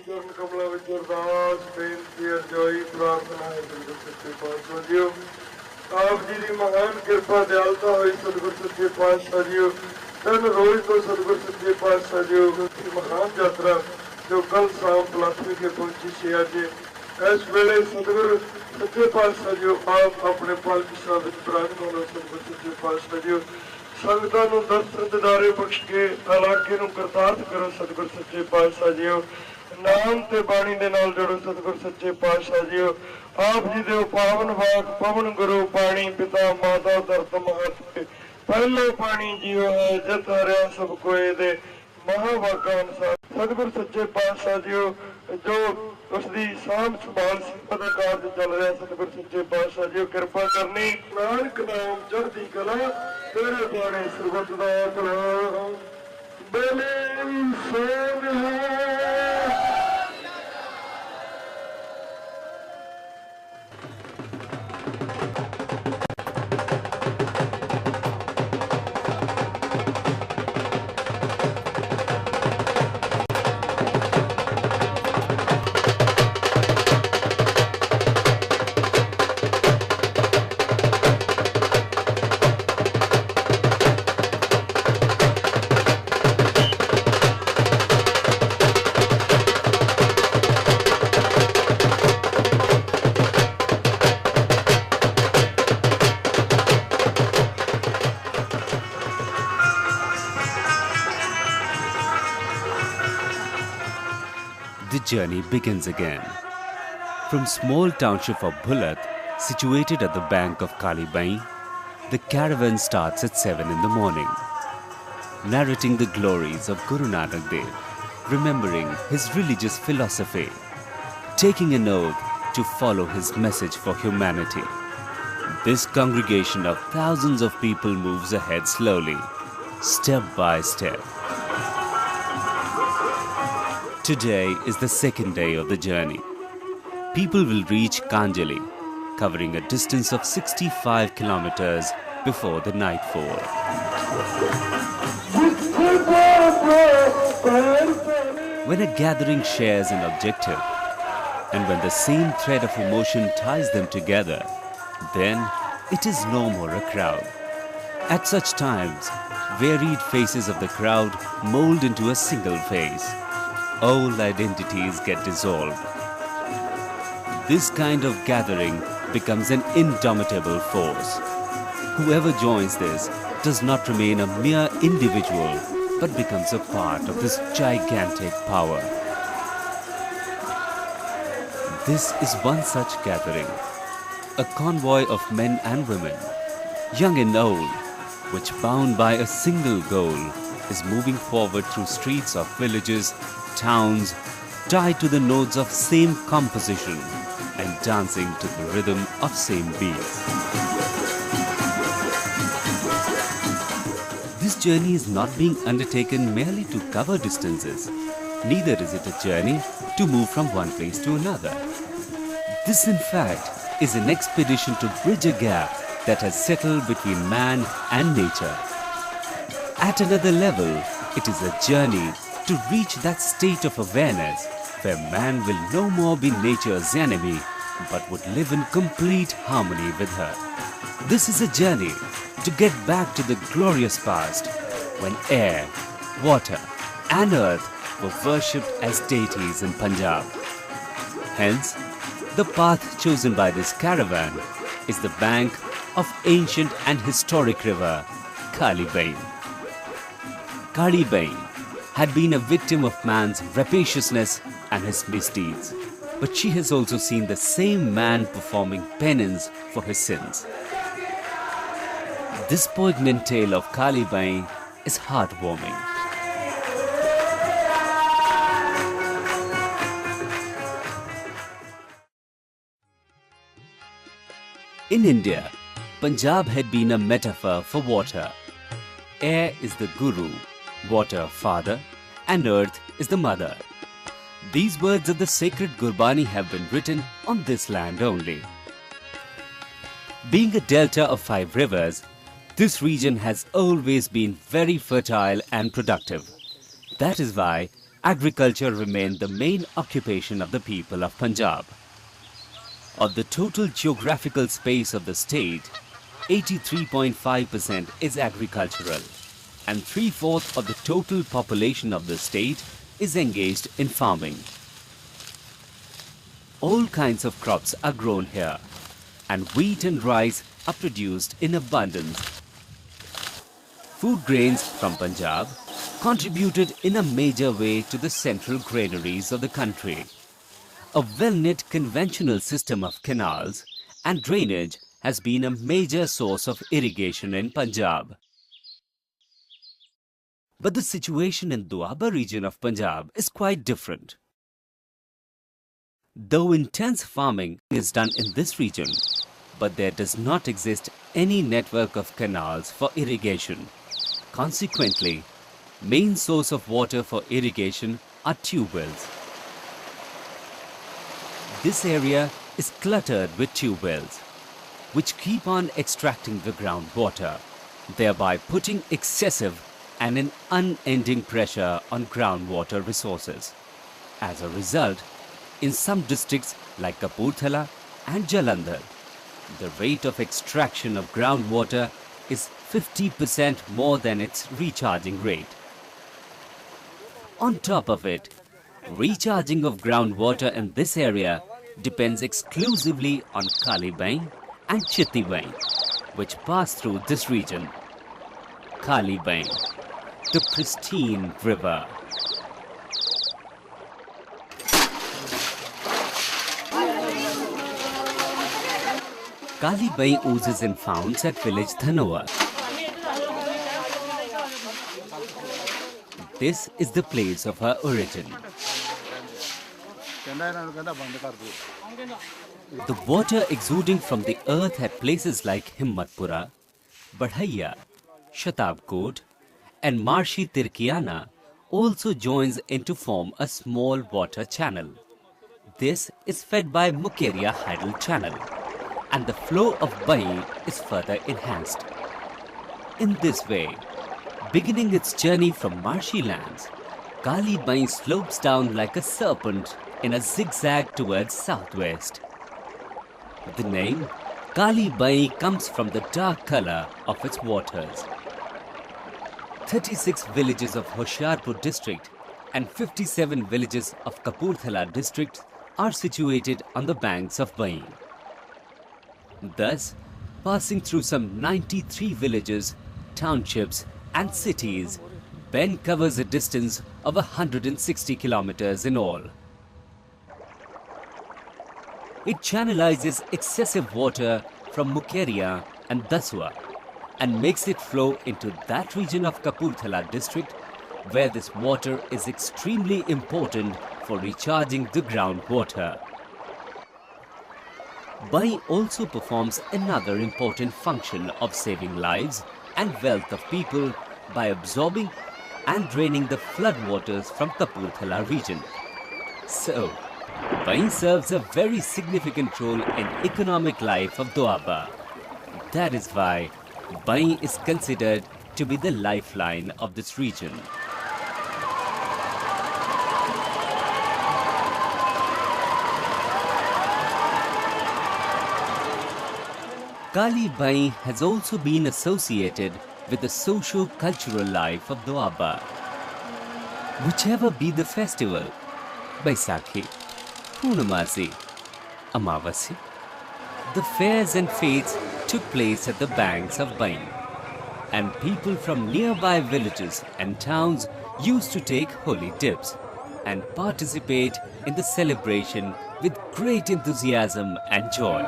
चरण कमलों में अरदास बेनती अर्जोई प्रार्थना है सतगुरु सच्चे पातशाह जीओ। आप जी की महान कृपा दयालता हुई सतगुरु सच्चे पातशाह जीओ। दिन रोज तो सतगुरु सच्चे पातशाह जीओ की महान यात्रा जो कल शाम पलाथी के पहुंची सी अज इस वेले सतगुरु सच्चे पातशाह जीओ आप अपने पालकी साहब विराजमान हो। सतगुरु सच्चे पातशाह जीओ संगतां नूं दर्शन दिदारे बख्श के इलाके नूं करतार्थ करो। सतगुरु सच्चे पातशाह जीओ नाम ते बाणी दे नाल जोड़ो। सतगुरु सच्चे पातशाह जीओ आप जी दे पावन वाक पवन गुरु पानी पिता माता धरत महत पहले पानी जियो है जत हरिया सब कोई दे महावाका अनुसार। सतगुरु सच्चे पातशाह जीओ जो उसकी सांभ संभाल सेवा का कार्य चल रहा है। सतगुरु सच्चे पातशाह जीओ कृपा करनी नानक नाम चढ़ती कला तेरे बाणे सरबत दा भला बेले सोन है। The journey begins again. From small township of Bhulat, situated at the bank of Bein, the caravan starts at 7 in the morning, narrating the glories of Guru Nanak Dev, remembering his religious philosophy, taking an oath to follow his message for humanity. This congregation of thousands of people moves ahead slowly, step by step. Today is the second day of the journey. People will reach Kanjali, covering a distance of 65 kilometers before the nightfall. When a gathering shares an objective, and when the same thread of emotion ties them together, then it is no more a crowd. At such times, varied faces of the crowd mold into a single face. Old identities get dissolved. This kind of gathering becomes an indomitable force. Whoever joins this does not remain a mere individual, but becomes a part of this gigantic power. This is one such gathering, a convoy of men and women, young and old, which bound by a single goal is moving forward through streets of villages, towns, tied to the notes of same composition and dancing to the rhythm of same beats. This journey is not being undertaken merely to cover distances. Neither is it a journey to move from one place to another. This, in fact, is an expedition to bridge a gap that has settled between man and nature. At another level, it is a journey to reach that state of awareness where man will no more be nature's enemy, but would live in complete harmony with her. This is a journey to get back to the glorious past when air, water and earth were worshipped as deities in Punjab. Hence, the path chosen by this caravan is the bank of ancient and historic river Bein. Bein had been a victim of man's rapaciousness and his misdeeds, but she has also seen the same man performing penance for his sins. This poignant tale of Bein is heartwarming. In India, Punjab had been a metaphor for water. Air is the guru, water father, and earth is the mother. These words of the sacred Gurbani have been written on this land only. Being a delta of 5 rivers, this region has always been very fertile and productive. That is why agriculture remained the main occupation of the people of Punjab. Of the total geographical space of the state, 83.5% is agricultural, and 3/4 of the total population of the state is engaged in farming. All kinds of crops are grown here, and wheat and rice are produced in abundance. Food grains from Punjab contributed in a major way to the central granaries of the country. A well-knit conventional system of canals and drainage has been a major source of irrigation in Punjab. But the situation in Doaba region of Punjab is quite different. Though intense farming is done in this region, but there does not exist any network of canals for irrigation. Consequently, main source of water for irrigation are tube wells. This area is cluttered with tube wells, which keep on extracting the groundwater, thereby putting excessive and an unending pressure on groundwater resources. As a result, in some districts like Kapurthala and Jalandhar, the rate of extraction of groundwater is 50% more than its recharging rate. On top of it, recharging of groundwater in this area depends exclusively on Kali Bein and Chitti Bein, which pass through this region. Kali Bein, the pristine river. Kali Bein oozes and founds at village Dhanoa. This is the place of her origin. The water exuding from the earth at places like Himmatpura, Badhaiya, Shatabkot and Marshi Tirkiana also joins in to form a small water channel. This is fed by Mukeria Hydel Channel, and the flow of Bein is further enhanced. In this way, beginning its journey from marshy lands, Kali Bein slopes down like a serpent in a zigzag towards southwest. The name Kali Bein comes from the dark color of its waters. 36 villages of Hoshiarpur district and 57 villages of Kapurthala district are situated on the banks of Bein. Thus, passing through some 93 villages, townships and cities, Bein covers a distance of 160 kilometers in all. It channelizes excessive water from Mukeria and Dasua and makes it flow into that region of Kapurthala district where this water is extremely important for recharging the groundwater. Bein also performs another important function of saving lives and wealth of people by absorbing and draining the floodwaters from Kapurthala region. So, Bein serves a very significant role in economic life of Doaba. That is why Bein is considered to be the lifeline of this region. Kali Bein has also been associated with the socio-cultural life of Doaba. Whichever be the festival, Baisakhi, Purnamasi, Amavasi, the fairs and fetes took place at the banks of Bein, and people from nearby villages and towns used to take holy dips and participate in the celebration with great enthusiasm and joy.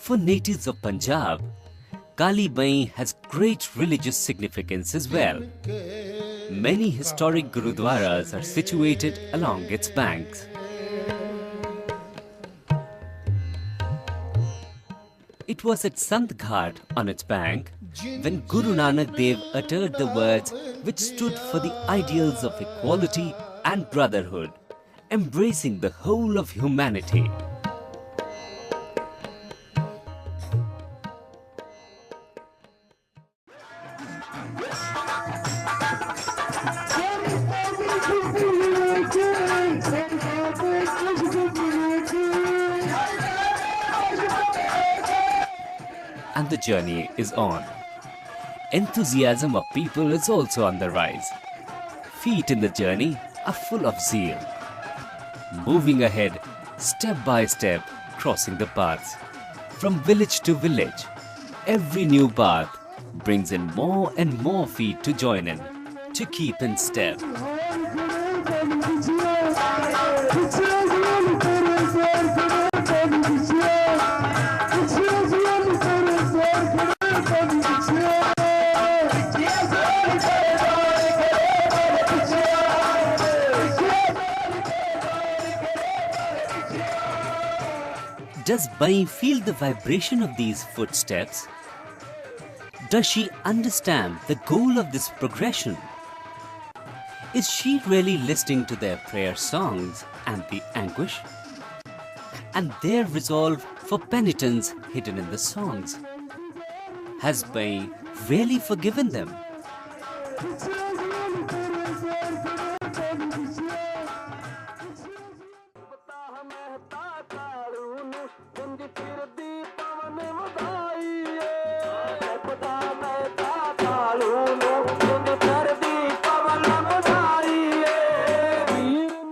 For natives of Punjab, Kali Bein has great religious significance as well. Many historic gurudwaras are situated along its banks. It was at Sant Ghat on its bank when Guru Nanak Dev uttered the words which stood for the ideals of equality and brotherhood, embracing the whole of humanity. And the journey is on. Enthusiasm of people is also on the rise. Feet in the journey are full of zeal. Moving ahead, step by step, crossing the paths. From village to village, every new path brings in more and more feet to join in, to keep in step. Does Bein feel the vibration of these footsteps? Does she understand the goal of this progression? Is she really listening to their prayer songs and the anguish? And their resolve for penitence hidden in the songs? Has Bein really forgiven them?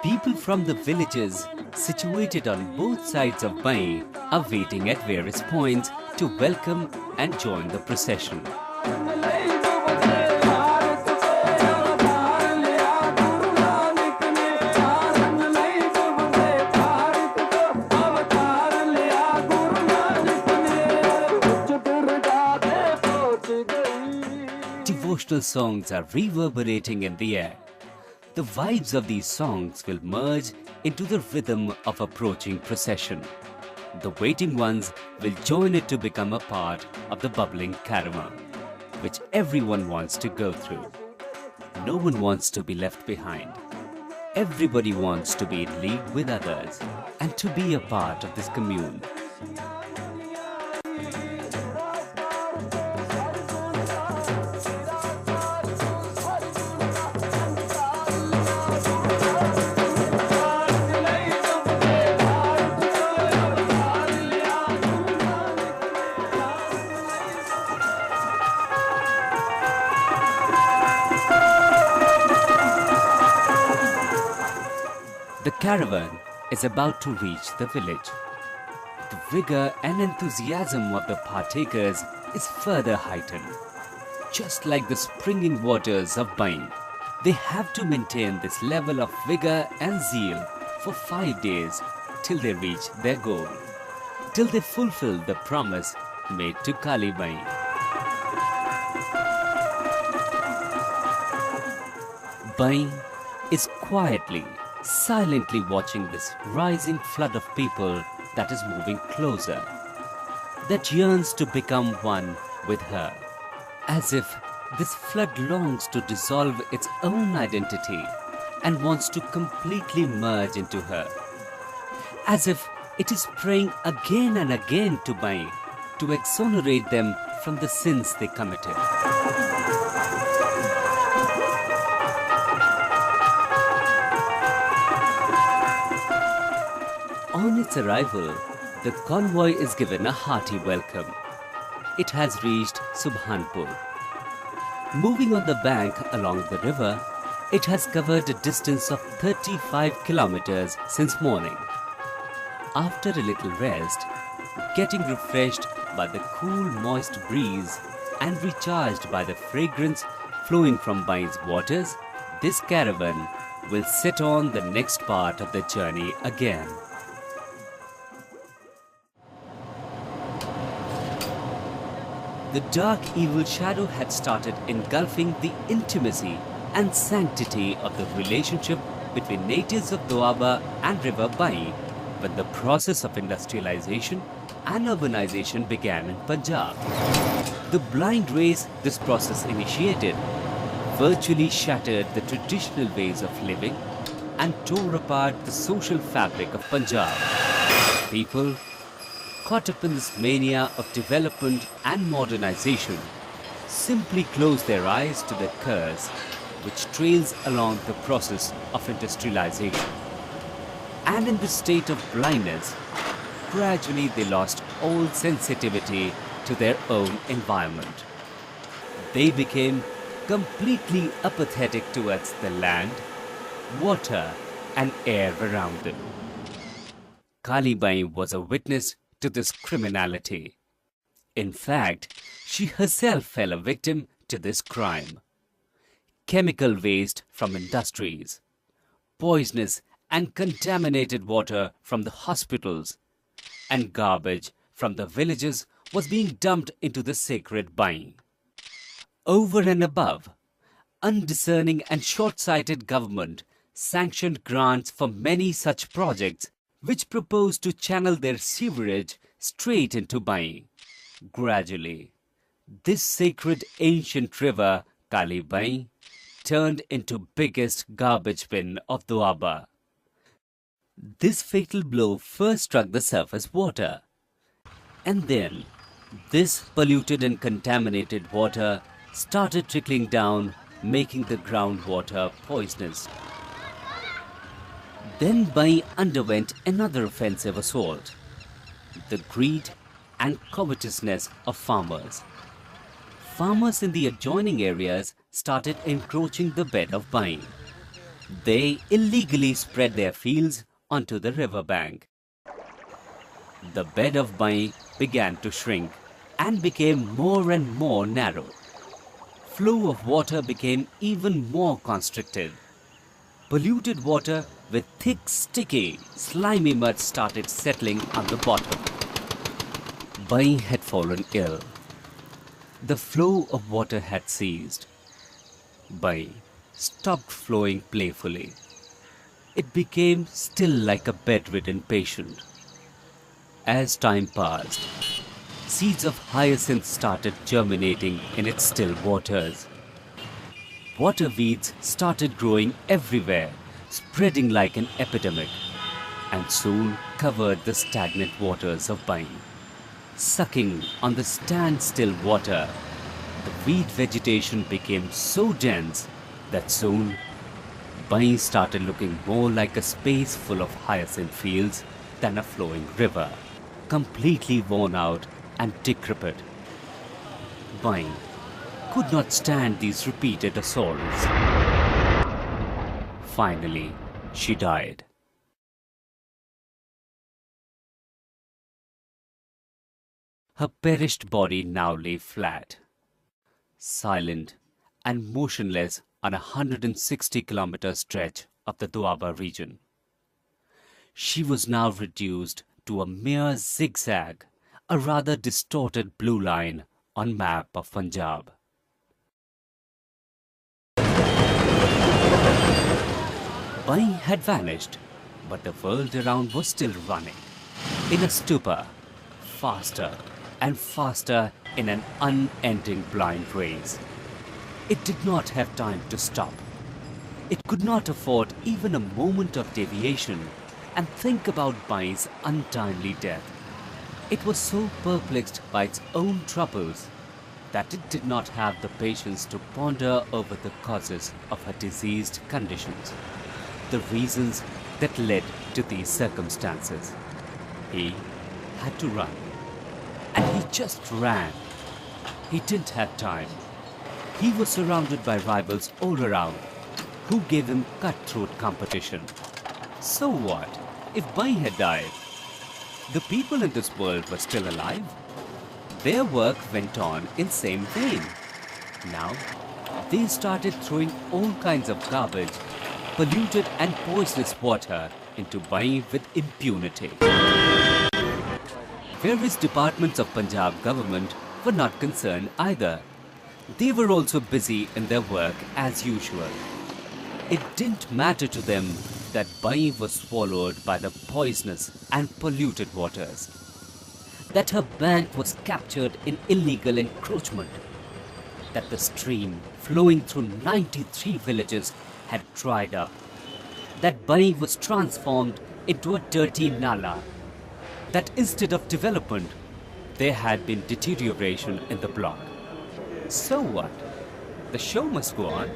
People from the villages situated on both sides of Bein are waiting at various points to welcome and join the procession. Devotional songs are reverberating in the air. The vibes of these songs will merge into the rhythm of approaching procession. The waiting ones will join it to become a part of the bubbling caravan, which everyone wants to go through. No one wants to be left behind. Everybody wants to be in league with others and to be a part of this commune. The caravan is about to reach the village. The vigor and enthusiasm of the partakers is further heightened. Just like the springing waters of Bein, they have to maintain this level of vigor and zeal for 5 days till they reach their goal, till they fulfill the promise made to Kali Bein. Bein is quietly, silently watching this rising flood of people that is moving closer, that yearns to become one with her, as if this flood longs to dissolve its own identity and wants to completely merge into her, as if it is praying again and again to Bein to exonerate them from the sins they committed. On its arrival, the convoy is given a hearty welcome. It has reached Subhanpur. Moving on the bank along the river, it has covered a distance of 35 kilometers since morning. After a little rest, getting refreshed by the cool moist breeze and recharged by the fragrance flowing from Bein's waters, this caravan will set on the next part of the journey again. The dark evil shadow had started engulfing the intimacy and sanctity of the relationship between natives of Doaba and River Bein when the process of industrialization and urbanization began in Punjab. The blind race this process initiated virtually shattered the traditional ways of living and tore apart the social fabric of Punjab. People, caught up in this mania of development and modernization, simply close their eyes to the curse which trails along the process of industrialization. And in this state of blindness, gradually they lost all sensitivity to their own environment. They became completely apathetic towards the land, water and air around them. Kali Bein was a witness to this criminality. In fact, she herself fell a victim to this crime. Chemical waste from industries, poisonous and contaminated water from the hospitals, and garbage from the villages was being dumped into the sacred Bein. Over and above, undiscerning and short-sighted government sanctioned grants for many such projects which proposed to channel their sewerage straight into Bein. Gradually, this sacred ancient river, Kali Bein, turned into biggest garbage bin of Doaba. This fatal blow first struck the surface water, and then this polluted and contaminated water started trickling down, making the groundwater poisonous. Then Bein underwent another offensive assault: the greed and covetousness of farmers. Farmers in the adjoining areas started encroaching the bed of Bein. They illegally spread their fields onto the riverbank. The bed of Bein began to shrink and became more and more narrow. Flow of water became even more constricted. Polluted water with thick, sticky, slimy mud started settling on the bottom. Bein had fallen ill. The flow of water had ceased. Bein stopped flowing playfully. It became still like a bedridden patient. As time passed, seeds of hyacinth started germinating in its still waters. Water weeds started growing everywhere, spreading like an epidemic, and soon covered the stagnant waters of Bein. Sucking on the standstill water, the weed vegetation became so dense that soon Bein started looking more like a space full of hyacinth fields than a flowing river, completely worn out and decrepit. Bein could not stand these repeated assaults. Finally, she died. Her perished body now lay flat, silent and motionless on a 160-kilometer stretch of the Doaba region. She was now reduced to a mere zigzag, a rather distorted blue line on map of Punjab. Bein had vanished, but the world around was still running, in a stupor, faster and faster in an unending blind race. It did not have time to stop. It could not afford even a moment of deviation and think about Bein's untimely death. It was so perplexed by its own troubles that it did not have the patience to ponder over the causes of her diseased conditions, the reasons that led to these circumstances. He had to run. And he just ran. He didn't have time. He was surrounded by rivals all around, who gave him cutthroat competition. So what if Bein had died? The people in this world were still alive. Their work went on in same vein. Now, they started throwing all kinds of garbage, polluted and poisonous water into Bein with impunity. Various departments of Punjab government were not concerned either. They were also busy in their work as usual. It didn't matter to them that Bein was swallowed by the poisonous and polluted waters, that her bank was captured in illegal encroachment, that the stream flowing through 93 villages had dried up, that Bein was transformed into a dirty nala, that instead of development, there had been deterioration in the block. So what? The show must go on.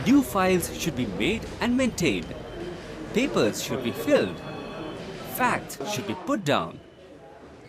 New files should be made and maintained. Papers should be filled. Facts should be put down.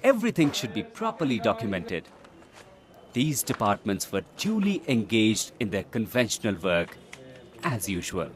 Everything should be properly documented. These departments were duly engaged in their conventional work as usual.